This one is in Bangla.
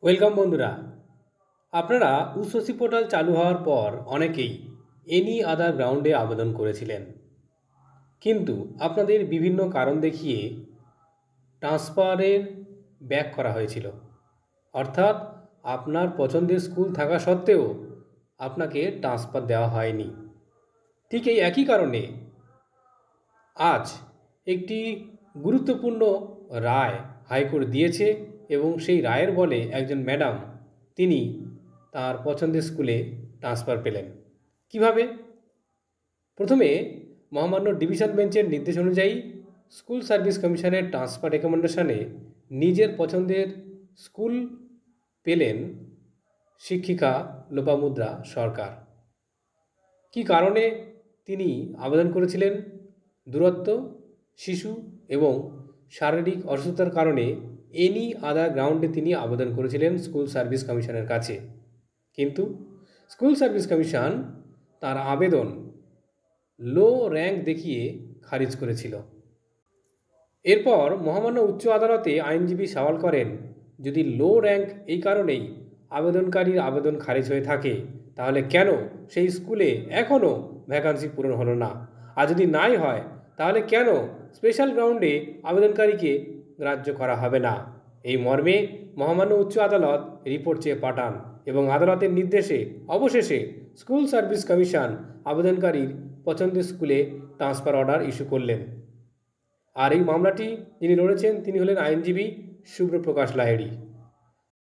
ওয়েলকাম বন্ধুরা। আপনারা উচ্চশিক্ষা পোর্টাল চালু হওয়ার পর অনেকেই এনি আদার গ্রাউন্ডে আবেদন করেছিলেন, কিন্তু আপনাদের বিভিন্ন কারণ দেখিয়ে ট্রান্সফারের ব্যাক করা হয়েছিল। অর্থাৎ আপনার পছন্দের স্কুল থাকা সত্ত্বেও আপনাকে ট্রান্সফার দেওয়া হয়নি। ঠিক এই একই কারণে আজ একটি গুরুত্বপূর্ণ রায় হাইকোর্ট দিয়েছে এবং সেই রায়ের বলে একজন ম্যাডাম তিনি তার পছন্দের স্কুলে ট্রান্সফার পেলেন। কিভাবে? প্রথমে মহামান্য ডিভিশন বেঞ্চের নির্দেশ অনুযায়ী স্কুল সার্ভিস কমিশনের ট্রান্সফার রেকমেন্ডেশনে নিজের পছন্দের স্কুল পেলেন শিক্ষিকা লোপামুদ্রা সরকার। কি কারণে তিনি আবেদন করেছিলেন? দূরত্ব, শিশু এবং শারীরিক অসুস্থতার কারণে এনি আদার গ্রাউন্ডে তিনি আবেদন করেছিলেন স্কুল সার্ভিস কমিশনের কাছে। কিন্তু স্কুল সার্ভিস কমিশন তার আবেদন লো র্যাঙ্ক দেখিয়ে খারিজ করেছিল। এরপর মহামান্য উচ্চ আদালতে আইনজীবী সওয়াল করেন, যদি লো র্যাঙ্ক এই কারণেই আবেদনকারীর আবেদন খারিজ হয়ে থাকে, তাহলে কেন সেই স্কুলে এখনও ভ্যাকান্সি পূরণ হলো না? আর যদি নাই হয়, তাহলে কেন স্পেশাল গ্রাউন্ডে আবেদনকারীকে গ্রাহ্য করা হবে না? এই মর্মে মহামান্য উচ্চ আদালত রিপোর্ট চেয়ে পাঠান এবং আদালতের নির্দেশে অবশেষে স্কুল সার্ভিস কমিশন আবেদনকারীর পছন্দের স্কুলে ট্রান্সফার অর্ডার ইস্যু করলেন। আর এই মামলাটি যিনি লড়েছেন তিনি হলেন আইনজীবী শুভ্রপ্রকাশ লাহিড়ী।